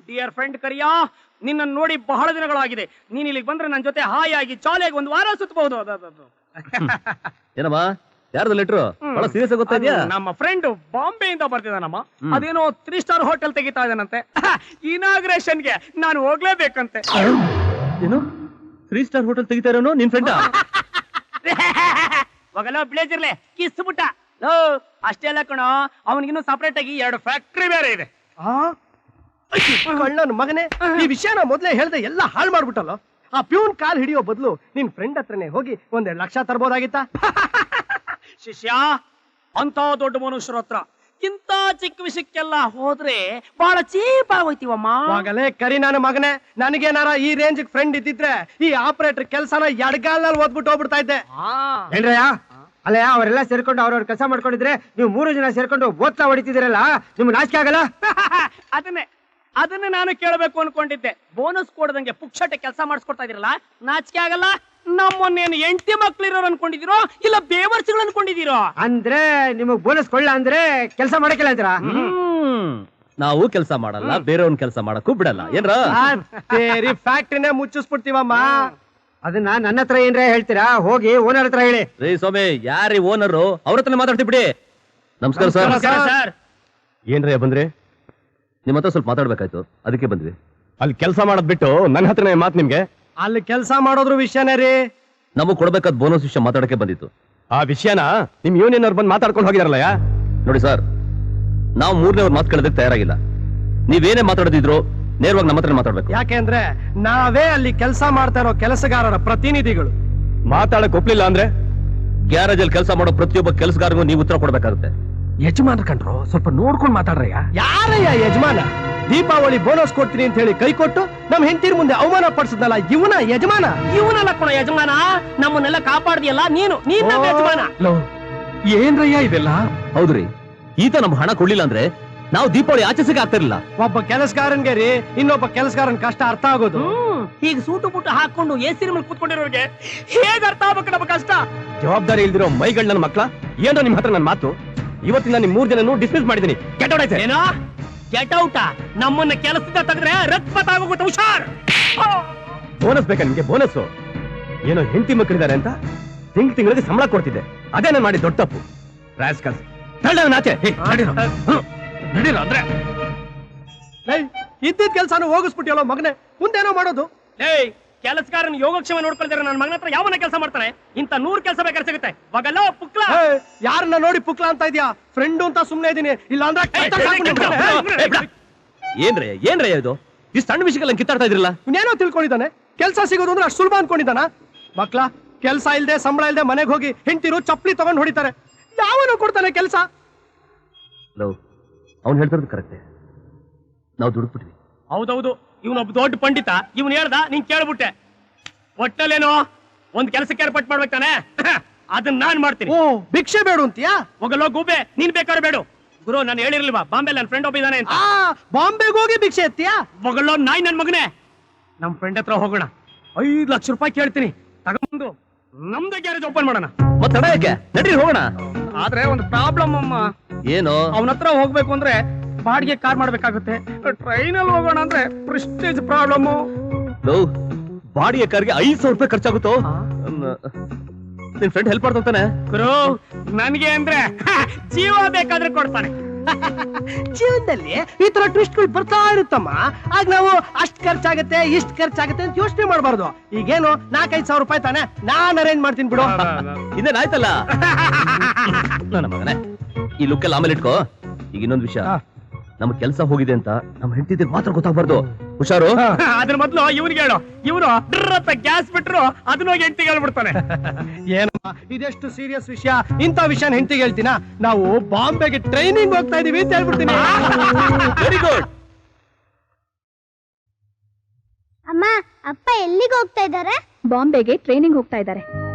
Dear friend ಕರಿಯಾ, ನಿನ್ನ ನೋಡಿ ಬಹಳ ದಿನಗಳಾಗಿದೆ. ನೀನ್ ಇಲ್ಲಿಗೆ ಬಂದ್ರೆ ನನ್ನ ಜೊತೆ ಹಾಯಾಗಿ ಜಾಲಿಯಾಗಿ ಒಂದು ವಾರ ಸುತ್ತಬಹುದು. ಏನಮ್ಮ ಯಾರ್ದು ಲೆಟ್ರು? ಬಹಳ ಸೀರಿಯಸ್ ಆಗಿ ಗೊತ್ತಾ ಇದೆಯಾ? ನಮ್ಮ ಫ್ರೆಂಡ್ ಬಾಂಬೆಯಿಂದ ಬರ್ತಿದ್ದಾನಮ್ಮ. ಅದೇನೋ 3 ಸ್ಟಾರ್ ಹೋಟೆಲ್ ತೆಗಿತಾ ಇದ್ದಾನಂತೆ. ಇನಾಗ್ರೇಷನ್ಗೆ ನಾನು ಹೋಗ್ಲೇಬೇಕಂತೆ. ಏನು 3 ಸ್ಟಾರ್ ಹೋಟೆಲ್ ತೆಗಿತಾ ಇರೋನು ನಿನ್ ಫ್ರೆಂಡ್? ಹೋಗಲ್ಲ ಬ್ಲೇಜರ್ಲೆ ಕಿಸ್ ಬಿಟ್ಟ. ಅಷ್ಟೇ ಅಲ್ಲ ಕಣೋ, ಅವನಿಗಿನ್ನೂ ಸಪರೇಟ್ ಆಗಿ 2 ಫ್ಯಾಕ್ಟ್ರಿ ಬೇರೆ ಇದೆ. ಕಳ್ಳನ ಮಗನೇ, ಈ ವಿಷಯನ ಮೊದ್ಲೇ ಹೇಳ್ದೆ ಎಲ್ಲ ಹಾಳು ಮಾಡ್ಬಿಟ್ಟಲ್ಲ. ಆ ಪ್ಯೂನ್ ಕಾಲ್ ಹಿಡಿಯೋ ಬದಲು ನಿನ್ ಫ್ರೆಂಡ್ ಹತ್ರನೇ ಹೋಗಿ 1-2 ಲಕ್ಷ ತರ್ಬೋದಾಗಿತ್ತ. ಶಿಷ್ಯ, ಅಂತ ದೊಡ್ಡ ಮನುಷ್ಯರ ಹತ್ರ ಇಂತ ಚಿಕ್ಕ ವಿಷಯಕ್ಕೆಲ್ಲ ಹೋದ್ರೆ ಬಹಳ ಚೀಪ್ ಆಗೋಯ್ತೀವಮ್ಮ. ಆಗಲೇ ಕರಿ ನನ್ನ ಮಗನೇ, ನನಗೇನಾರ ಈ ರೇಂಜ್ ಫ್ರೆಂಡ್ ಇದ್ದಿದ್ರೆ ಈ ಆಪರೇಟರ್ ಕೆಲ್ಸನ ಎಡಗಾಲಲ್ಲಿ ಓದ್ಬಿಟ್ಟು ಹೋಗ್ಬಿಡ್ತಾ ಇದ್ದೆ. ಏನ್ರಯ್ಯ, ಅಲ್ಲ ಅವರೆಲ್ಲ ಸೇರ್ಕೊಂಡು ಅವ್ರವ್ರ ಕೆಲಸ ಮಾಡ್ಕೊಂಡಿದ್ರೆ ನೀವು 3 ಜನ ಸೇರ್ಕೊಂಡು ಓದ್ತಾ ಹೊಡಿತಿದ್ದೀರಲ್ಲ, ನಿಮ್ಗೆ ನಾಚಿಕೆ ಆಗಲ್ಲ? ಅದನ್ನೇ ನಾನು ಕೇಳಬೇಕು ಅನ್ಕೊಂಡಿದ್ದೆ. ಬೋನಸ್ ಕೊಡದಂಗೆ ಪುಕ್ಷಟೆ ಕೆಲಸ ಮಾಡಿಸ್ಕೊಡ್ತಾ ಇದೀರಲ್ಲ, ನಾಚಿಕೆ ಆಗಲ್ಲ? ನಮ್ಮನ್ನೇನು 8 ಮಕ್ಳು ಇರೋರು ಅನ್ಕೊಂಡಿದ್ದೀರೋ ಇಲ್ಲ ಬೇವರ್ಸಿಗಳು ಅನ್ಕೊಂಡಿದ್ದೀರೋ? ಅಂದ್ರೆ ನಿಮಗ್ ಬೋನಸ್ ಕೊಳ್ಳ ಅಂದ್ರೆ ಕೆಲಸ ಮಾಡಕ್ಕಿಲ್ಲ ಅಂತೀರಾ? ನಾವು ಕೆಲಸ ಮಾಡಲ್ಲ, ಬೇರೆಯವ್ನ ಕೆಲಸ ಮಾಡಕ್ಕೂ ಬಿಡಲ್ಲ ಏನ್ರ? ಫ್ಯಾಕ್ಟ್ರಿನೇ ಮುಚ್ಚಿಸ್ಬಿಡ್ತೀವಮ್ಮ. ಅದನ್ನ ನನ್ನ ಹತ್ರ ಏನ್ರ ಹೇಳ್ತೀರಾ? ಹೋಗಿ ಓನರ್ ಹತ್ರ ಹೇಳಿ. ರೇ ಸ್ವಾಮಿ, ಯಾರಿ ಓನರು? ಅವ್ರ ಹತ್ರ ಮಾತಾಡ್ತಿ ಬಿಡಿ. ನಮಸ್ಕಾರ ಸರ್. ಏನ್ರಯ್ಯ ಬಂದ್ರಿ? ನಿಮ್ಮ ಹತ್ರ ಸ್ವಲ್ಪ ಮಾತಾಡ್ಬೇಕಾಯ್ತು, ಅದಕ್ಕೆ ಬಂದ್ವಿ. ಅಲ್ಲಿ ಕೆಲಸ ಮಾಡೋದ್ ಬಿಟ್ಟು ನನ್ನ ಹತ್ರನೇ ಮಾತು ನಿಮ್ಗೆ? ಅಲ್ಲಿ ಕೆಲಸ ಮಾಡೋದ್ರ ವಿಷಯನೇ ರೀ. ನಮಗ್ ಕೊಡ್ಬೇಕಾದ ಬೋನಸ್ ವಿಷಯ ಮಾತಾಡಕ್ಕೆ ಬಂದಿತ್ತು. ಆ ವಿಷಯನ ನಿಮ್ ಯೂನಿಯನ್ ಅವ್ರು ಬಂದು ಮಾತಾಡ್ಕೊಂಡು ಹೋಗಿದಾರಲ್ಲ. ನೋಡಿ ಸರ್, ನಾವು 3ನೇ ಮಾತು ಕೇಳೋದಕ್ಕೆ ತಯಾರಾಗಿಲ್ಲ. ನೀವೇನೇ ಮಾತಾಡದಿದ್ರು ನೇರವಾಗಿ ನಮ್ಮ ಹತ್ರ ಮಾತಾಡ್ಬೇಕು. ಯಾಕೆಂದ್ರೆ ನಾವೇ ಅಲ್ಲಿ ಕೆಲಸ ಮಾಡ್ತಾ ಇರೋ ಕೆಲಸಗಾರರ ಪ್ರತಿನಿಧಿಗಳು. ಮಾತಾಡಕ್ ಒಪ್ಲಿಲ್ಲ ಅಂದ್ರೆ ಗ್ಯಾರೇಜ್ ಅಲ್ಲಿ ಕೆಲಸ ಮಾಡೋ ಪ್ರತಿಯೊಬ್ಬ ಕೆಲಸಗಾರರಿಗೂ ನೀವು ಉತ್ತರ ಕೊಡ್ಬೇಕಾಗುತ್ತೆ. ಯಜಮಾನ ಕಂಡ್ರು ಸ್ವಲ್ಪ ನೋಡ್ಕೊಂಡು ಮಾತಾಡ್ರಯ್ಯ. ಯಾರಯ್ಯ ಯಜಮಾನ? ದೀಪಾವಳಿ ಬೋನಸ್ ಕೊಡ್ತೀನಿ ಅಂತ ಹೇಳಿ ಕೈ ಕೊಟ್ಟು ನಮ್ ಹೆಂಡತಿರ್ ಮುಂದೆ ಅವಮಾನ ಪಡಿಸಿದ್ನಲ್ಲ, ಇವನ ಯಜಮಾನ? ಇವನಲ್ಲ ಕಣ ಯಜಮಾನ, ನಮ್ಮನ್ನೆಲ್ಲ ಕಾಪಾಡ್ದಿಯಲ್ಲ ನೀನು ಯಜಮಾನ. ಏನ್ರಯ್ಯ ಇದೆಲ್ಲ? ಹೌದ್ರಿ, ಈತ ನಮ್ ಹಣ ಕೊಡ್ಲಿಲ್ಲ ಅಂದ್ರೆ ನಾವು ದೀಪಾವಳಿ ಆಚರಿಸಕ್ಕೆ ಆಗ್ತಿರ್ಲಿಲ್ಲ. ಒಬ್ಬ ಕೆಲಸಗಾರನ್ಗೆ ರೀ ಇನ್ನೊಬ್ಬ ಕೆಲಸಗಾರನ್ ಕಷ್ಟ ಅರ್ಥ ಆಗೋದು. ಈಗ ಸೂಟು ಪುಟ್ಟು ಹಾಕೊಂಡು ಎಸಿ ಮೇಲೆ ಕೂತ್ಕೊಂಡಿರೋರಿಗೆ ಹೇಗ್ ಅರ್ಥ ಆಗ್ಬೇಕು ನಮ್ಮ ಕಷ್ಟ? ಜವಾಬ್ದಾರಿ ಇಲ್ದಿರೋ ಮೈಗಳ್ ನನ್ನ ಮಕ್ಳ, ಏನೋ ನಿಮ್ ಹತ್ರ ನನ್ನ ಮಾತು. ಇವತ್ತಿನ ನಿಮ್ 3 ಜನನು ಡಿಸ್ಮಿಸ್ ಮಾಡಿದೀನಿ. ಗೆಟ್ ಔಟ್ ಆಯ್ತು. ಏನೋ ಗೆಟ್ ಔಟ್? ನಮ್ಮನ್ನ ಕೆಲಸದಿಂದ ತೆಗೆದ್ರೆ ರಕ್ತಪಾತ ಆಗೋಗುತ್ತೆ, ಹುಷಾರ್. ಬೋನಸ್ ಬೇಕಾ ನಿಮ್ಗೆ? ಬೋನಸ್ ಏನೋ ಹೆಂಡತಿ ಮಕ್ಕಳಿದ್ದಾರೆ ಅಂತ ತಿಂಗಳಿಗೆ ಸಂಬಳ ಕೊಡ್ತಿದ್ದೆ. ಅದೇ ನಾನು ಮಾಡಿ ದೊಡ್ಡ ತಪ್ಪು. ರಾಸ್ಕಲ್ಸ್, ನಾಚೆ ನಡೀರ ಅಂದ್ರೆ ಇದ್ದಿದ್ ಕೆಲ್ಸಾನು ಹೋಗಿಸ್ಬಿಟ್ಟಿಯಲ್ಲ ಮಗನೆ, ಮುಂದೇನೋ ಮಾಡೋದು? ಕೆಲಸಗಾರನ ಯೋಗಕ್ಷೇಮ ನೋಡ್ಕೊಳ್ತಾರೆ. ನನ್ನ ಮಗನ ಹತ್ರ ಯಾವನ ಕೆಲಸ ಮಾಡ್ತಾನೆ? ಇಂತ 100 ಕೆಲಸ ಬೇಕಾದ್ರೆ ಸಿಗುತ್ತೆ. ಮಗಲ್ಲ ಪುಕ್ಲ, ಯಾರನ್ನ ನೋಡಿ ಪುಕ್ಲ ಅಂತ ಇದ್ಯಾ? ಫ್ರೆಂಡು ಅಂತ ಸುಮ್ನೆ ಇದೀನಿ, ಇಲ್ಲ ಅಂದ್ರೆ ಏನ್ರೇ ಇದು? ಈ ಸಣ್ಣ ವಿಷಯಕ್ಕೆ ಕಿತ್ತಾಡ್ತಾ ಇದ್ರಲ್ಲ. ಇನ್ನೇನೋ ತಿಳ್ಕೊಂಡಿದ್ದಾನೆ. ಕೆಲಸ ಸಿಗೋದು ಅಂದ್ರೆ ಅಷ್ಟು ಸುಲಭ ಅನ್ಕೊಂಡಿದ್ದಾನ? ಮಕ್ಳ, ಕೆಲಸ ಇಲ್ದೆ ಸಂಬಳ ಇಲ್ದೆ ಮನೆಗೆ ಹೋಗಿ ಹೆಂಡತಿರು ಚಪ್ಪಲಿ ತಗೊಂಡ್ ಹೊಡಿತಾರೆ. ಯಾವನು ಕೊಡ್ತಾನೆ ಕೆಲಸ? ಅವ್ನು ಹೇಳ್ತಿರೋದು ಕರೆಕ್ಟೇ, ನಾವು ದುಡ್ಬಿಟ್ವಿ. ಹೌದೌದು, ಇವನೊಬ್ಬ ದೊಡ್ಡ ಪಂಡಿತ. ಇವನ್ ಹೇಳ್ದ, ನೀನ್ ಕೇಳ್ಬಿಟ್ಟೆ. ಒಟ್ಟಲ್ಲೇನೋ ಒಂದ್ ಕೆಲಸಕ್ಕೆ ಏರ್ಪಾಟ್ ಮಾಡ್ಬೇಕು ತಾನೆ? ಅದನ್ನ ನಾನ್ ಮಾಡ್ತೀನಿ. ಓ, ಭಿಕ್ಷೆ ಬೇಡು ಅಂತೀಯಾ? ಹೋಗಲ್ಲೋ ಗೂಬೆ, ನೀನ್ ಬೇಕಾದ್ರೆ ಬೇಡು. ಗುರು, ನಾನು ಹೇಳಿರ್ಲಿಲ್ವಾ ಬಾಂಬೆ ನನ್ನ ಫ್ರೆಂಡ್ ಒಬ್ಬ ಇದ್ದಾನೆ ಅಂತ? ಬಾಂಬೆಗೆ ಹೋಗಿ ಭಿಕ್ಷೆ ಎತ್ತೀಯಾ? ಹೋಗಲ್ಲೋ ನಾಯಿ ನನ್ ಮಗನೇ. ನಮ್ ಫ್ರೆಂಡ್ ಹತ್ರ ಹೋಗೋಣ. 5 ಲಕ್ಷ ರೂಪಾಯಿ ಕೇಳ್ತೀನಿ, ತಗೊಂಡು ನಮ್ದೇ ಗ್ಯಾರೇಜ್ ಓಪನ್ ಮಾಡೋಣ. ಮತ್ತೆ ತಡ ಯಾಕೆ? ನಡೀರಿ ಹೋಗೋಣ. ಆದ್ರೆ ಒಂದು ಪ್ರಾಬ್ಲಮ್ ಅಮ್ಮ. ಏನು? ಅವನ ಹತ್ರ ಹೋಗ್ಬೇಕು ಅಂದ್ರೆ ಬಾಡಿಗೆ ಕಾರ್ ಮಾಡ್ಬೇಕಾಗುತ್ತೆ. ಟ್ರೈನ್ ಅಲ್ಲಿ ಹೋಗೋಣ ಅಂದ್ರೆ ಪ್ರೆಸ್ಟೇಜ್ ಪ್ರಾಬ್ಲಮ್. ಬಾಡಿಗೆ ಕಾರ್ಗೆ 5,000 ರೂಪಾಯಿ ಖರ್ಚಾಗುತ್ತೋ? ನಿನ್ ಫ್ರೆಂಡ್ ಹೆಲ್ಪ್ ಮಾಡ್ತಾನೆ. ಗುರು, ನನ್ಗೆ ಅಂದ್ರೆ ಜೀವ ಬೇಕಾದ್ರೆ ಕೊಡ್ತಾನೆ. ಜೀವನದಲ್ಲಿ ಈ ತರ ಟ್ವಿಸ್ಟ್ಗಳು ಬರ್ತಾ ಇರುತ್ತಮ್ಮ. ಆಗ ನಾವು ಅಷ್ಟ್ ಖರ್ಚಾಗತ್ತೆ ಇಷ್ಟ್ ಖರ್ಚಾಗತ್ತೆ ಅಂತ ಯೋಚನೆ ಮಾಡಬಾರ್ದು. ಈಗೇನು 4-5 ಸಾವಿರ ರೂಪಾಯಿ ತಾನೆ, ನಾನ್ ಅರೇಂಜ್ ಮಾಡ್ತೀನಿ ಬಿಡು. ಇದೇನಾಯ್ತಲ್ಲ ನನ್ನ ಮಗನೇ. ಈ ಲುಕ್ ಎಲ್ಲ ಆಮೇಲೆ ಇಟ್ಕೋ. ಈಗ ಇನ್ನೊಂದು ವಿಷಯ, ನಮ್ ಕೆಲಸ ಹೋಗಿದೆ ಅಂತ ನಮ್ ಹೆಂಡತಿದ್ರೆ ಮಾತ್ರ ಗೊತ್ತಾಗ್ಬಾರ್ದು. ಹುಷಾರು. ಅದ್ರ ಮೊದ್ಲು ಇವ್ನಿಗೆ ಹೇಳು. ಇವನು ಗ್ಯಾಸ್ ಬಿಟ್ರು ಅದನ್ನ ಹೋಗಿ ಹೆಂಡತಿಗೆ ಹೇಳ್ಬಿಡ್ತಾನೆ. ಏನಮ್ಮ ಇದೆಷ್ಟು ಸೀರಿಯಸ್ ವಿಷಯ? ಇಂಥ ವಿಷಯ ಹೆಂಡತಿಗೆ ಹೇಳ್ತೀನ? ನಾವು ಬಾಂಬೆಗೆ ಟ್ರೈನಿಂಗ್ ಹೋಗ್ತಾ ಇದೀವಿ ಅಂತ ಹೇಳ್ಬಿಡ್ತೀನಿ. Very good. ಅಮ್ಮ, ಅಪ್ಪ ಎಲ್ಲಿಗೆ ಹೋಗ್ತಾ ಇದ್ದಾರೆ? ಬಾಂಬೆಗೆ ಟ್ರೈನಿಂಗ್ ಹೋಗ್ತಾ ಇದ್ದಾರೆ.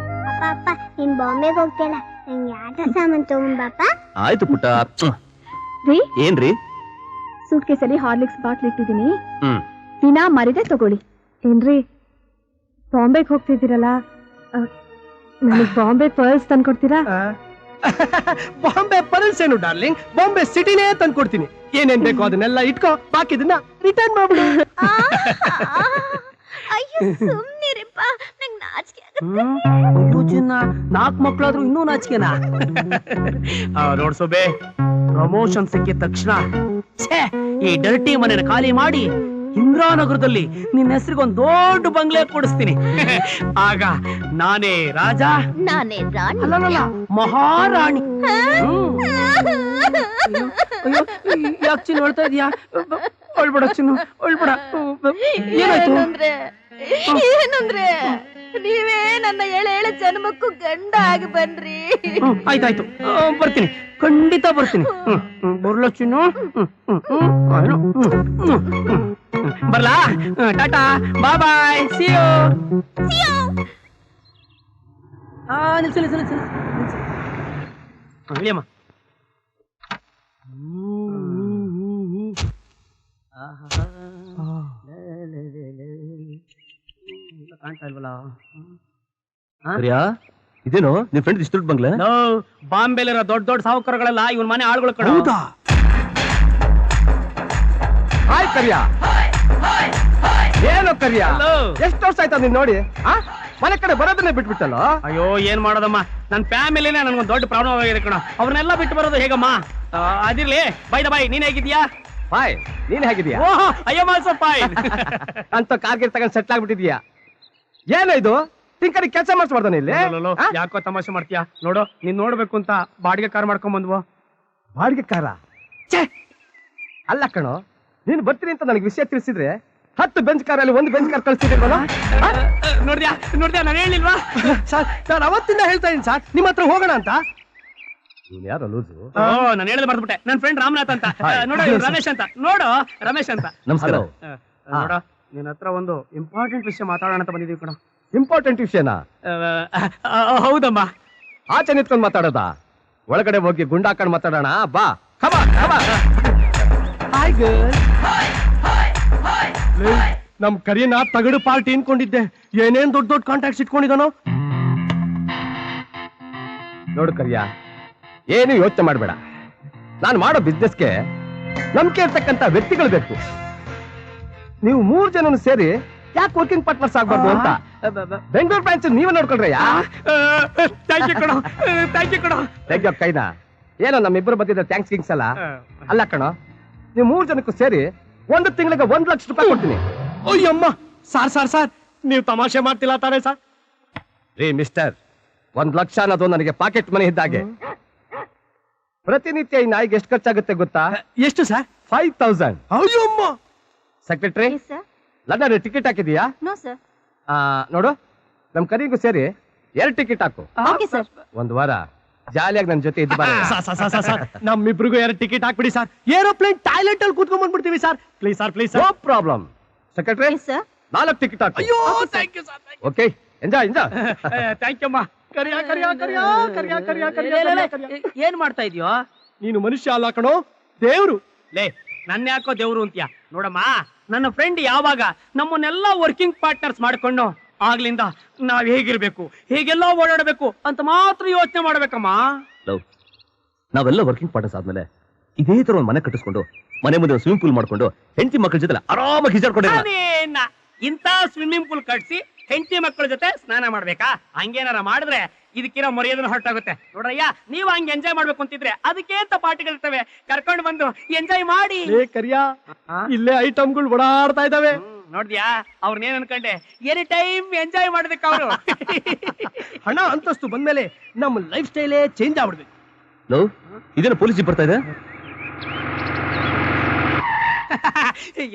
ಅಪ್ಪ ಅಪ್ಪ, ನೀನ್ ಬಾಂಬೆಗೆ ಹೋಗ್ತಿಲ್ಲ, ನಂಗೆ ಆಟ ಸಾಮಾನು ತಗೊಂಡ್ಬಾಪ. ಆಯ್ತು ಪುಟ್ಟ. ರೀ, ಏನ್ರಿ? ಸೂಟ್ ಕೇಸಲ್ಲಿ ಹಾರ್ಲಿಕ್ಸ್ ಬಾಟ್ಲ್ ಇಟ್ಟಿದ್ದೀನಿ, ದಿನ ಮರಿದೆ ತಗೊಳ್ಳಿ. ಏನ್ರಿ, ಬಾಂಬೆಗೆ ಹೋಗ್ತಿದ್ದೀರಲ್ಲ, ನನಗೆ ಬಾಂಬೆ ಪರ್ಲ್ಸ್ ತಂದ್ಕೊಡ್ತೀರಾ? ಬಾಂಬೆ ಪರಲ್ಸ್ ಏನು ಡಾರ್ಲಿಂಗ್, ಬಾಂಬೆ ಸಿಟಿನೇ ತಂದ್ಕೊಡ್ತೀನಿ. ಏನೇನ್ ಬೇಕೋ ಅದನ್ನೆಲ್ಲ ಇಟ್ಕೋ, ಬಾಕಿದನ್ನ ರಿಟರ್ನ್ ಮಾಡ್ಬಿಡು. ಅಯ್ಯೋ ಸುಮ್ನಿರಿಪ್ಪ, ನಂಗ್ ನಾಚಿಕೆ ಚಿನ್ನ 4 ಮಕ್ಳಾದ್ರೂ ಇನ್ನೂ ನಾಚಿಕೆನಾ? ನೋಡ್ ಸೊಬೆ, ಪ್ರಮೋಷನ್ ಸಿಕ್ಕಿದ ತಕ್ಷಣ ಛೇ, ಈ ಡರ್ಟಿ ಮನೆನ ಖಾಲಿ ಮಾಡಿ ಇಂದ್ರಾನಗರದಲ್ಲಿ ನಿನ್ನ ಹೆಸರಿಗೊಂದು ದೊಡ್ಡ ಬಂಗ್ಲೆ ಕೊಡಿಸ್ತೀನಿ. ಆಗ ನಾನೇ ರಾಜ, ನಾನೇ ರಾಣಿ. ಅಲ್ಲಲ್ಲ ಮಹಾರಾಣಿ. ಯಾಕೆ ಚಿನ್ನ ಹೇಳ್ತಾ ಇದೀಯಾ? ಅಳ್ಬೇಡ ಚಿನ್ನು, ಅಳ್ಬೇಡ. ಏನಾಯ್ತು? ಏನಂದ್ರೆ ನೀವೇ ನನ್ನ ಎಳೆ ಜನ್ಮಕ್ಕೂ ಗಂಡ ಆಗಿ ಬನ್ರಿ. ಆಯ್ತಾಯ್ತು, ಬರ್ತೀನಿ, ಖಂಡಿತ ಬರ್ತೀನಿ. ಬರ್ಲ ಚಿನ್ನು? ಬರ್ಲಾ? ಟಾಟಾ, ಬಾಯ್ ಬಾಯ್, ಸಿ ಯು. ನಿಲ್ಸು. ಇಳಿಯಮ್ಮ. ಕಾಣ್ತಾ ಇಲ್ವಲ್ಲ? ಕರಿಯಾ, ಇದೇನು ನಿನ್ ಫ್ರೆಂಡ್ ಇಷ್ಟು ದೊಡ್ಡ ಬಂಗ್ಲೆ? ಬಾಂಬೆಲಿರೋ ದೊಡ್ಡ ದೊಡ್ಡ ಸಾಹುಕಾರಗಳೆಲ್ಲ ಇವನ್ ಮನೆ ಆಳುಗಳು ಕಣ. ಹಾಯ್ ಕರಿಯಾ. ಏನು ಕರಿಯಾ, ಎಷ್ಟು ವರ್ಷ ಆಯ್ತಾ ನೀನ್ ನೋಡಿ? ಮನೆ ಕಡೆ ಬರೋದನ್ನೇ ಬಿಟ್ಬಿಟ್ಟಲ್ಲ. ಅಯ್ಯೋ ಏನ್ ಮಾಡೋದಮ್ಮ, ನನ್ ಫ್ಯಾಮಿಲಿನೇ ನನ್ಗೊಂದು ದೊಡ್ಡ ಪ್ರಾಬ್ಲಮ್ ಆಗಿದೆ ಕಣ. ಅವ್ರನ್ನೆಲ್ಲ ಬಿಟ್ಟು ಬರೋದು ಹೇಗಮ್ಮ? ಅದಿರ್ಲಿ, ಬೈ ದ ಬೈ, ನೀನ್ ಹೇಗಿದ್ಯಾ? ಬಾಯ್, ನೀನ್ ಹೇಗಿದ್ಯಾ? ಓಹ್, ಅಯ್ಯೋ ಆಲ್ಸೋ ಫೈನ್. ಅಂತ ಕಾರ್ಗಿರ್ ತಗೊಂಡ್ ಸೆಟ್ಲ್ ಆಗ್ಬಿಟ್ಟಿದ್ಯಾ. ಏನು ಇದು, ತಿಂಕರಿ ಕೆಲಸ ಮಾಡಿಸ್ಬಾರ್ದಾನೆ ಇಲ್ಲಿ? ಯಾಕೋ ತಮಾಷೆ ಮಾಡ್ತೀಯಾ? ನೋಡು, ನೀನ್ ನೋಡ್ಬೇಕು ಅಂತ ಬಾಡಿಗೆ ಕಾರ್ ಮಾಡ್ಕೊಂಡ್ ಬಂದ್ವು. ಬಾಡಿಗೆ ಕಾರ? ಅಲ್ಲ ಕಣೋ, ನೀನ್ ಬರ್ತೀನಿ ಅಂತ ನನಗೆ ವಿಷಯ ತಿಳಿಸಿದ್ರೆ 10 ಬೆಂಚ್ ಕಾರಲ್ಲಿ 1 ಬೆಂಚ್ ಕಾರ್ ಕಳಿಸ್ತಿದ್ದೀರಲ್ಲ. ನೋಡ್ದ್ಯಾ ನಾನು ಹೇಳಿಲ್ವಾ? ಸರ್, ನಾನು ಅವತ್ತಿಂದ ಹೇಳ್ತಾ ಇದ್ದೀನಿ ಸರ್, ನಿಮ್ಮ ಹತ್ರ ಹೋಗೋಣ ಅಂತ. ನೀನ್ ಯಾರು ಲೂಸು? ನಾನು ಹೇಳದ್ ಮರ್ದ್ಬಿಟ್ಟೆ. ನನ್ ಫ್ರೆಂಡ್ ರಾಮನಾಥ್ ಅಂತ. ನೋಡು, ಇವ್ನು ರಮೇಶ್ ಅಂತ. ನೋಡು, ರಮೇಶ್ ಅಂತ. ನಮಸ್ಕಾರ. ನೋಡ, ನಿನ್ನ ಹತ್ರ ಒಂದು ಇಂಪಾರ್ಟೆಂಟ್ ವಿಷಯ ಮಾತಾಡೋಣ ಅಂತ ಬಂದಿದ್ದೀವಿ ಕಣ. ಇಂಪಾರ್ಟೆಂಟ್ ವಿಷಯನಾ? ಹೌದಮ್ಮ. ಆಚೆ ನಿಂತ್ಕೊಂಡು ಮಾತಾಡೋದಾ? ಒಳಗಡೆ ಹೋಗಿ ಗುಂಡಾಕೊಂಡು ಮಾತಾಡೋಣ ಬಾ. Hi girl. ನಮ್ ಕರಿಯನ ತಗಡು ಪಾರ್ಟಿ ಅನ್ಕೊಂಡಿದ್ದೆ, ಏನೇನ್ ದೊಡ್ಡ ದೊಡ್ಡ ಕಾಂಟ್ಯಾಕ್ಟ್ಸ್ ಇಟ್ಕೊಂಡಿದಾನೋ. ನೋಡು ಕರಿಯ, ಏನು ಯೋಚನೆ ಮಾಡ್ಬೇಡ. ನಾನು ಮಾಡೋ ಬಿಸ್ನೆಸ್ಗೆ ನಂಬಿಕೆ ಇರ್ತಕ್ಕಂತ ವ್ಯಕ್ತಿಗಳು ಬೇಕು. ನೀವು 3 ಜನನು ಸೇರಿ ಯಾಕೆ ವರ್ಕಿಂಗ್ ಪಾರ್ಟ್ನರ್ಸ್ ಆಗ್ಬಾರ್ದು ಅಂತ ಬೆಂಗಳೂರು ಬ್ರಾಂಚ್ ನೀವೇ ನೋಡ್ಕೊಳ್ರಯ್ಯ. ಥ್ಯಾಂಕ್ ಯು ಕಣೋ, ಥ್ಯಾಂಕ್ ಯು ಕಣೋ. ಥ್ಯಾಂಕ್ ಯು ಕೈನಾ. ಏನೋ ನಮ್ಮಿಬ್ಬರು ಬಂದಿದ್ದ ಥ್ಯಾಂಕ್ಸ್ ಗಿಂಗ್ಸ್ ಅಲ್ಲ. ಅಲ್ಲ ಕಣೋ, ನೀವು 3 ಜನಕ್ಕೂ ಸೇರಿ 1 ತಿಂಗಳಿಗೆ 1 ಲಕ್ಷ ರೂಪಾಯಿ ಕೊಡ್ತೀನಿ. ಅಯ್ಯಮ್ಮ, ಸಾರ್ ನೀವು ತಮಾಷೆ ಮಾಡ್ತಿಲ್ಲ ತಾನೇ ಸರ್? ರೀ ಮಿಸ್ಟರ್, 1 ಲಕ್ಷ ಅನ್ನೋದು ನನಗೆ ಪಾಕೆಟ್ ಮನಿ ಇದ್ದಾಗೆ. ಪ್ರತಿನಿತ್ಯ ಈ ನಾಯಿಗೆ ಎಷ್ಟು ಖರ್ಚಾಗುತ್ತೆ ಗೊತ್ತಾ? ಎಷ್ಟು ಸರ್? 5000. ಅಯ್ಯಮ್ಮ. ಸೆಕ್ರೆಟರಿ, ಲಂಡನ್ ಟಿಕೆಟ್ ಹಾಕಿದೀಯಾ? No sir. ನೋಡು, ನಮ್ ಕರಿಗೂ ಸೇರಿ 2 ಟಿಕೆಟ್ ಹಾಕು. Okay sir. 1 ವಾರ ಜಾಲಿಯಾಗಿ ನನ್ನ ಜೊತೆ ಇದ್ದು ನಮ್ಮಿಬ್ರಿಗೂ 2 ಟಿಕೆಟ್ ಹಾಕ್ಬಿಡಿ ಸರ್. ಏರೋಪ್ಲೇನ್ ಟಾಯ್ಲೆಟ್ ಅಲ್ಲಿ ಕೂತ್ಕೊಂಡ್ ಬಂದ್ಬಿಡ್ತೀವಿ sir. Please sir, please. No problem. Secretary, sir. 4 ticket ಹಾಕು. ಅಯ್ಯೋ, thank you sir. Okay, enjoy. Thank you ಅಮ್ಮ. ಏನ್ ಮಾಡ್ತಾ ಇದೀಯೋ? ನೀನು ಮನುಷ್ಯ ಅಲ್ಲ ಕಣೋ, ದೇವ್ರು. ಲೇ, ನನ್ನ ಯಾಕೋ ದೇವ್ರು ಅಂತೀಯ? ನೋಡಮ್ಮ, ನನ್ನ ಫ್ರೆಂಡ್ ಯಾವಾಗ ನಮ್ಮನ್ನೆಲ್ಲ ವರ್ಕಿಂಗ್ ಪಾರ್ಟ್ನರ್ಸ್ ಮಾಡ್ಕೊಂಡು ಆಗ್ಲಿಂದ ನಾವ್ ಹೇಗಿರ್ಬೇಕು, ಹೇಗೆಲ್ಲ ಓಡಾಡಬೇಕು ಅಂತ ಮಾತ್ರ ಯೋಚನೆ ಮಾಡ್ಬೇಕಮ್ಮ. ನಾವೆಲ್ಲ ವರ್ಕಿಂಗ್ ಪಾರ್ಟರ್ಸ್ ಆದ್ಮೇಲೆ ಇದೇ ತರ ಒಂದು ಮನೆ ಕಟ್ಟಿಸ್ಕೊಂಡು ಮನೆ ಮುಂದೆ ಸ್ವಿಮ್ಮಿಂಗ್ ಪೂಲ್ ಮಾಡ್ಕೊಂಡು ಹೆಂಡತಿ ಮಕ್ಕಳ ಜೊತೆ ಆರಾಮಾಗಿ ಈಜಾಡ್ಕೊಂಡಿರೋಣ. ಇಂತ ಸ್ವಿಮ್ಮಿಂಗ್ ಪೂಲ್ ಕಟ್ಸಿ ಹೆಂಡತಿ ಮಕ್ಕಳ ಜೊತೆ ಸ್ನಾನ ಮಾಡ್ಬೇಕಾ? ಹಂಗೇನಾರ ಮಾಡಿದ್ರೆ ಇದಕ್ಕಿರೋ ಮರ್ಯಾದನ ಹೊರಟಾಗುತ್ತೆ. ನೋಡ್ರಯ್ಯ, ನೀವು ಹಂಗೆ ಎಂಜಾಯ್ ಮಾಡ್ಬೇಕು ಅಂತಿದ್ರೆ ಅದಕ್ಕೆ ಅಂತ ಪಾರ್ಟಿಗಳಿರ್ತವೆ, ಕರ್ಕೊಂಡು ಬಂದು ಎಂಜಾಯ್ ಮಾಡಿ. ಕರಿಯಾ, ಇಲ್ಲೇ ಐಟಮ್ಗಳು ಓಡಾಡ್ತಾ ಇದಾವೆ. ನೋಡ್ದ್ಯಾ, ಅವ್ರನ್ನೇನ್ ಅನ್ಕೊಂಡೆ? ಎನಿ ಟೈಮ್ ಎಂಜಾಯ್ ಮಾಡೋದಕ್ಕೆ ಅವರು. ಹಣ ಅಂತಸ್ತು ಬಂದ್ಮೇಲೆ ನಮ್ಮ ಲೈಫ್ ಸ್ಟೈಲೇ ಚೇಂಜ್ ಆಗ್ಬಿಡ್ಬೇಕು. ಇದೇನು ಪೊಲೀಸ್ ಜೀಪ್ ಬರ್ತಾ ಇದೆ?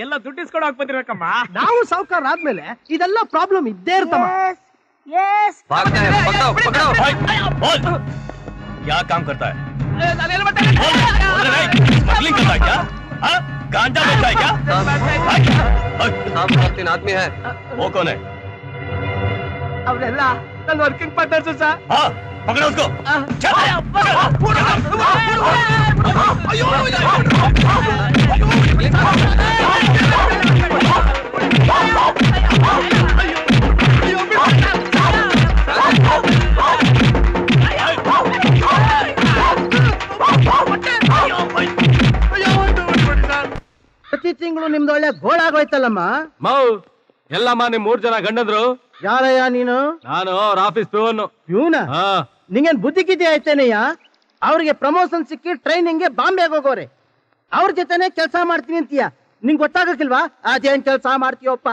ಎಲ್ಲ ದುಡ್ಡು ಇಸ್ಕೊಂಡು ಹೋಗಿ ಬಂದಿರ್ಬೇಕಮ್ಮ. ನಾವು ಸಾವುಕಾರ ಆದ್ಮೇಲೆ ಇದೆಲ್ಲ ಪ್ರಾಬ್ಲಮ್ ಇದ್ದೇ ಇರ್ತಮ್ಮ. क्या काम करता है? गांजा बेचता है क्या? हम 3 आदमी है. वो कौन है? ಅವರೆಲ್ಲ ನನ್ನ ವರ್ಕಿಂಗ್ ಪಾರ್ಟ್ನರ್ಸ್ ಸರ್. हाँ, पकड़ो उसको. ನಿಮ್ದು ಒಳ್ಳೆ ಗೋಳಾಗೋಯ್ತಲ್ಲಮ್ಮ. ಮೌ ಎಲ್ಲಮ್ಮ ನಿಮ್ 3 ಜನ ಗಂಡಂದ್ರು. ಯಾರಯ್ಯ ನೀನು? ನಾನು ಅವ್ರ ಆಫೀಸ್ ಪೀವನ್. ಇವನ ನಿಂಗೇನ್ ಬುದ್ಧಿ ಗಿದ್ದಿ ಆಯ್ತೇನಯ್ಯ? ಅವ್ರಿಗೆ ಪ್ರಮೋಷನ್ ಸಿಕ್ಕಿ ಟ್ರೈನಿಂಗ್ಗೆ ಬಾಂಬೆಗೆ ಹೋಗೋರೆ. ಅವ್ರ ಜೊತೆನೆ ಕೆಲಸ ಮಾಡ್ತೀನಿ ಅಂತೀಯ. ನಿಂಗ್ ಗೊತ್ತಾಗಕ್ಕಿಲ್ವಾ ಅದೇನ್ ಕೆಲಸ ಮಾಡ್ತೀಯಪ್ಪ?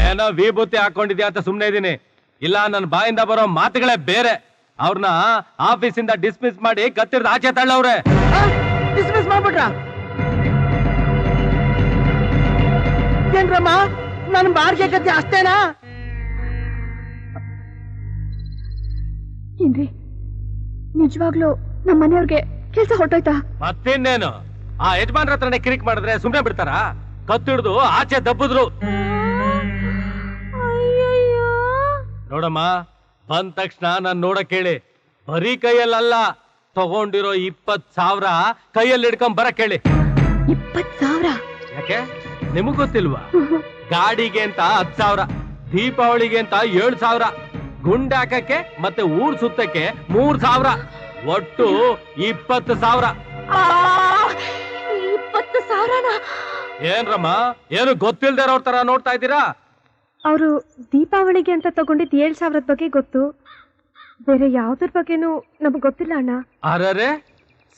ಏನೋ ವಿಭೂತಿ ಹಾಕೊಂಡಿದ್ಯಾ ಅಂತ ಸುಮ್ನೆ ಇದೀನಿ. ಇಲ್ಲ ನನ್ನ ಬಾಯಿಂದ ಬರೋ ಮಾತುಗಳೇ ಬೇರೆ. ಅವ್ರನ್ನ ಆಫೀಸಿಂದ ಡಿಸ್ಮಿಸ್ ಮಾಡಿ ಗತ್ತಿರ್ದ ಆಚೆ ತಳ್ಳವ್ರೆ. ಡಿಸ್ಮಿಸ್ ಮಾಡ್ಬಿಟ್ರ? ಏನ್ರಮ್ಮ ನನ್ ಬಾಡಿಗೆ ಗತಿ ಅಷ್ಟೇನಾ? ಏನ್ರಿ ನಿಜವಾಗ್ಲೂ ನಮ್ಮ ಮನೆಯವ್ರಿಗೆ ಕೆಲ್ಸ ಹೊಟ್ಟೋಯ್ತಾ? ಮತ್ತಿನ್ನೇನು, ಆ ಯಜಮಾನ್ರ ಹತ್ರನೇ ಕಿರಿಕ್ ಮಾಡಿದ್ರೆ ಸುಮ್ನೆ ಬಿಡ್ತಾರ? ಕತ್ತಿಡ್ದು ಆಚೆ ದಬ್ಬುದ್ರು. ನೋಡಮ್ಮ, ಬಂದ ತಕ್ಷಣ ನಾನ್ ನೋಡಕ್ ಹೇಳಿ. ಬರೀ ಕೈಯಲ್ಲ, ತಗೊಂಡಿರೋ 20,000 ಕೈಯಲ್ಲಿ ಹಿಡ್ಕೊಂಡ್ ಬರಕ್ ಹೇಳಿ. 20,000? ಯಾಕೆ ನಿಮಗ್ ಗೊತ್ತಿಲ್ವಾ? ಗಾಡಿಗೆ ಅಂತ 10,000, ದೀಪಾವಳಿಗೆ ಅಂತ 7,000, ಗುಂಡ್ ಹಾಕಕ್ಕೆ ಮತ್ತೆ ಊರ್ ಸುತ್ತಕ್ಕೆ 3,000, ಒಟ್ಟು 20,000. 20,000? ಏನ್ರಮ್ಮ, ಏನು ಗೊತ್ತಿಲ್ದೇ ಇರೋರ್ ತರ ನೋಡ್ತಾ ಇದ್ದೀರಾ? ಅವರು ದೀಪಾವಳಿಗೆ ಅಂತ ತಗೊಂಡಿದ್ 7,000 ಬಗ್ಗೆ ಗೊತ್ತು, ಬೇರೆ ಯಾವ್ದ್ರ ಬಗ್ಗೆನೂ ನಮಗ್ ಗೊತ್ತಿಲ್ಲ ಅಣ್ಣ. ಅರರೆ,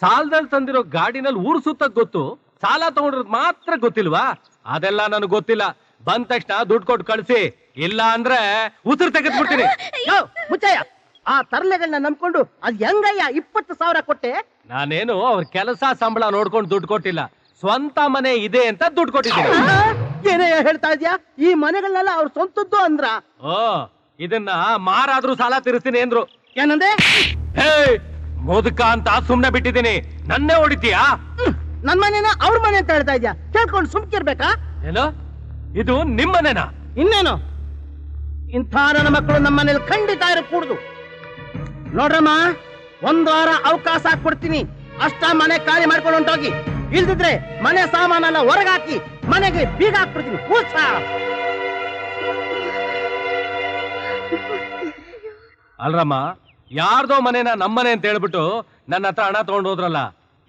ಸಾಲದಲ್ಲಿ ತಂದಿರೋ ಗಾಡಿನಲ್ಲಿ ಊರ್ ಸುತ್ತಕ್ ಗೊತ್ತು, ಸಾಲ ತಗೊಂಡ್ರದ್ ಮಾತ್ರ ಗೊತ್ತಿಲ್ವಾ? ಅದೆಲ್ಲ ನನಗ್ ಗೊತ್ತಿಲ್ಲ. ಬಂದ ತಕ್ಷಣ ದುಡ್ಡು ಕೊಟ್ಟು ಕಳ್ಸಿ, ಇಲ್ಲ ಅಂದ್ರೆ ಉಸಿರು ತೆಗೆದ್ಬಿಡ್ತೀನಿ. ಮುಚ್ಚಯ್ಯ, ಆ ತರ್ಲೆಗಳನ್ನ ನಂಬ್ಕೊಂಡು ಅದ್ ಹೆಂಗಯ್ಯ 20,000 ಕೊಟ್ಟೆ? ನಾನೇನು ಅವ್ರ ಕೆಲಸ ಸಂಬಳ ನೋಡ್ಕೊಂಡು ದುಡ್ಡು ಕೊಟ್ಟಿಲ್ಲ, ಸ್ವಂತ ಮನೆ ಇದೆ ಅಂತ ದುಡ್ಡು ಕೊಟ್ಟಿದ್ದೀನಿ. ಏನಯ್ಯ ಹೇಳ್ತಾ ಇದ್ಯಾ? ಈ ಮನೆಗಳನ್ನೆಲ್ಲ ಅವ್ರ ಸ್ವಂತದ್ದು ಅಂದ್ರ? ಓ, ಇದನ್ನ ಮಾರಾದ್ರೂ ಸಾಲ ತೀರಿಸ್ತೀನಿ ಅಂದ್ರು. ಏನಂದೆ? ಹೇ ಮುದುಕ ಅಂತ ಸುಮ್ನೆ ಬಿಟ್ಟಿದ್ದೀನಿ, ನನ್ನೇ ಹೊಡಿತೀಯಾ? ನನ್ ಮನೇನ ಅವ್ರ ಮನೆ ಅಂತ ಹೇಳ್ತಾ ಇದ್ಯಾ? ಕೇಳ್ಕೊಂಡು ಸುಮ್ಕಿರ್ಬೇಕಾ? ಏನು, ಇದು ನಿಮ್ಮನೇನಾ? ಇನ್ನೇನು, ಇಂಥ ನನ್ನ ಮಕ್ಕಳು ನಮ್ಮ ಮನೇಲಿ ಖಂಡಿತ ಇರಕೂಡ್ದು. ನೋಡ್ರಮ್ಮ, 1 ವಾರ ಅವಕಾಶ ಕೊಡ್ತೀನಿ. ಅಷ್ಟ ಮನೆ ಖಾಲಿ ಮಾಡ್ಕೊಂಡು ಹೊಂಟೋಗಿ. ಇಲ್ದಿದ್ರೆ ಮನೆ ಸಾಮಾನೆಲ್ಲ ಹೊರಗಾಕಿ ಮನೆಗೆ ಬೀಗ ಹಾಕ್ಬಿಡ್ತೀನಿ. ಅಲ್ರಮ್ಮ, ಯಾರ್ದೋ ಮನೇನ ನಮ್ಮನೆ ಅಂತ ಹೇಳ್ಬಿಟ್ಟು ನನ್ನ ಹತ್ರ ಹಣ ತಗೊಂಡು ಹೋದ್ರಲ್ಲ,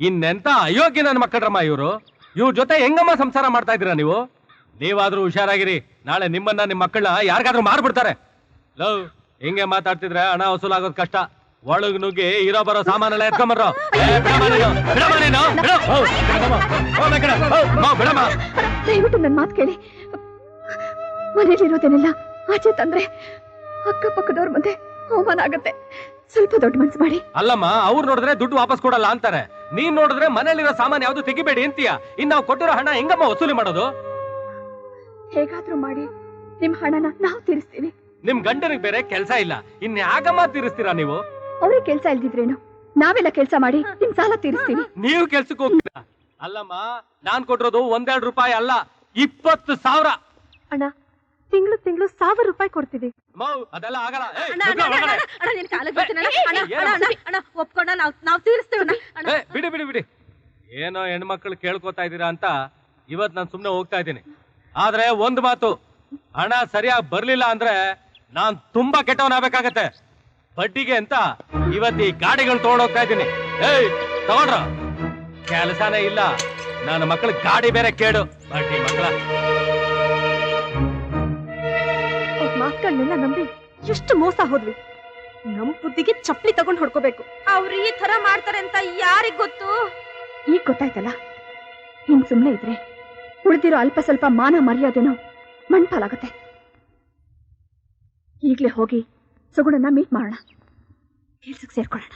ಇನ್ನೆಂತ ಅಯೋಗ್ಯ ನನ್ನ ಮಕ್ಕಳ್ರಮ್ಮ ಇವ್ರು. ಇವ್ರ ಜೊತೆ ಹೆಂಗಮ್ಮ ಸಂಸಾರ ಮಾಡ್ತಾ ಇದ್ದೀರಾ ನೀವು? ನೀವಾದ್ರೂ ಹುಷಾರಾಗಿರಿ, ನಾಳೆ ನಿಮ್ಮನ್ನ ನಿಮ್ಮ ಮಕ್ಕಳನ್ನ ಯಾರಿಗಾದ್ರೂ ಮಾರ್ಬಿಡ್ತಾರೆ. ಲವ್, ಹಿಂಗೆ ಮಾತಾಡ್ತಿದ್ರೆ ಹಣ ವಸೂಲಾಗೋದ್ ಕಷ್ಟ. ಒಳಗ್ ನುಗ್ಗಿ ಇರೋ ಬರೋ ಸಾಮಾನೆಲ್ಲ ಎತ್ಕೊಂಬರ್ರೋ. ದಯವಿಟ್ಟು ನನ್ ಮಾತು ಕೇಳಿ. ಮನೇಲಿರೋದೇನೆಲ್ಲ ಆಚೆ ತಂದ್ರೆ ಅಕ್ಕಪಕ್ಕದವ್ರ ಮುಂದೆ ಅವಮಾನ ಆಗತ್ತೆ. ಸ್ವಲ್ಪ ದೊಡ್ಡ ಮನ್ಸು ಮಾಡಿ. ಅಲ್ಲಮ್ಮ, ಅವ್ರು ನೋಡಿದ್ರೆ ದುಡ್ಡು ವಾಪಸ್ ಕೊಡಲ್ಲ ಅಂತಾರೆ, ನೀನ್ ನೋಡಿದ್ರೆ ಮನೇಲಿರೋ ಸಾಮಾನು ಯಾವ್ದು ತೆಗಿಬೇಡಿ ಅಂತೀಯ. ಇನ್ ನಾವು ಕೊಟ್ಟಿರೋ ಹಣ ಹೆಂಗಮ್ಮ ವಸೂಲಿ ಮಾಡೋದು? ಹೇಗಾದ್ರೂ ಮಾಡಿ ನಿಮ್ ಹಣನ ನಾವು ತೀರಿಸ್ತೀವಿ. ನಿಮ್ ಗಂಡನಿಗೆ ಬೇರೆ ಕೆಲ್ಸ ಇಲ್ಲ, ಇನ್ ಯಾಕಮ್ಮ ತೀರಿಸ್ತೀರಾ ನೀವು? ಅವ್ರಿಗೆ ಕೆಲ್ಸ ಇಲ್ದಿದ್ರೇನು, ನಾವೆಲ್ಲ ಕೆಲ್ಸ ಮಾಡಿ ನಿಮ್ ಸಾಲ ತೀರಿಸ್ತೀವಿ. ನೀವು ಕೆಲ್ಸಕ್ಕೆ ಹೋಗ್ತೀರಾ? ಅಲ್ಲಮ್ಮ, ನಾನ್ ಕೊಟ್ಟಿರೋದು 1-2 ರೂಪಾಯಿ ಅಲ್ಲ, 20,000. ಅಣ್ಣ, ತಿಂಗಳು 1,000 ರೂಪಾಯಿ ಕೊಡ್ತೀವಿ. ಅದೆಲ್ಲ ಆಗಲ್ಲ. ಒಪ್ಕೊಂಡ ನಾವ್ ತೀರಿಸ್ತೇವೆ. ಬಿಡಿ ಬಿಡಿ ಬಿಡಿ, ಏನೋ ಹೆಣ್ಮಕ್ಳು ಕೇಳ್ಕೊತಾ ಇದೀರಾ ಅಂತ ಇವತ್ ನಾನು ಸುಮ್ನೆ ಹೋಗ್ತಾ ಇದ್ದೀನಿ. ಆದ್ರೆ ಒಂದ್ ಮಾತು, ಹಣ ಸರಿಯಾಗಿ ಬರ್ಲಿಲ್ಲ ಅಂದ್ರೆ ನಾನ್ ತುಂಬಾ ಕೆಟ್ಟವನಾಗಬೇಕಾಗತ್ತೆ. ಬಡ್ಡಿಗೆ ಅಂತ ಇವತ್ತು ಈ ಗಾಡಿಗಳು ತಗೊಂಡ್ ಹೋಗ್ತಾ ಇದ್ದೀನಿ. ಏಯ್ ತಗೊಂಡ್ರ, ಕೆಲಸನೇ ಇಲ್ಲ, ನನ್ನ ಮಕ್ಕಳ ಗಾಡಿ ಬೇರೆ ಕೇಡು. ಬಡ್ಡಿ ಮಕ್ಕಳ ಮಾತುಗಳನ್ನೆಲ್ಲ ನಂಬಿ ಎಷ್ಟು ಮೋಸ ಹೋದ್ವಿ. ನಮ್ ಬುದ್ಧಿಗೆ ಚಪ್ಪಲಿ ತಗೊಂಡ್ ಹೊಡ್ಕೋಬೇಕು. ಅವ್ರು ಈ ತರ ಮಾಡ್ತಾರೆ ಅಂತ ಯಾರಿಗ್ ಗೊತ್ತು? ಈಗ ಗೊತ್ತಾಯ್ತಲ್ಲ. ಹಿಂಗ್ ಸುಮ್ನೆ ಇದ್ರೆ ಉಳಿದಿರೋ ಅಲ್ಪ ಸ್ವಲ್ಪ ಮಾನ ಮರ್ಯಾದೆನೋ ಮಣ್ಪಾಲಾಗತ್ತೆ. ಈಗ್ಲೇ ಹೋಗಿ ಸುಗುಣನ್ನ ಮೀಟ್ ಮಾಡೋಣ, ಕೆಲ್ಸಕ್ಕೆ ಸೇರ್ಕೊಳ್ಳೋಣ.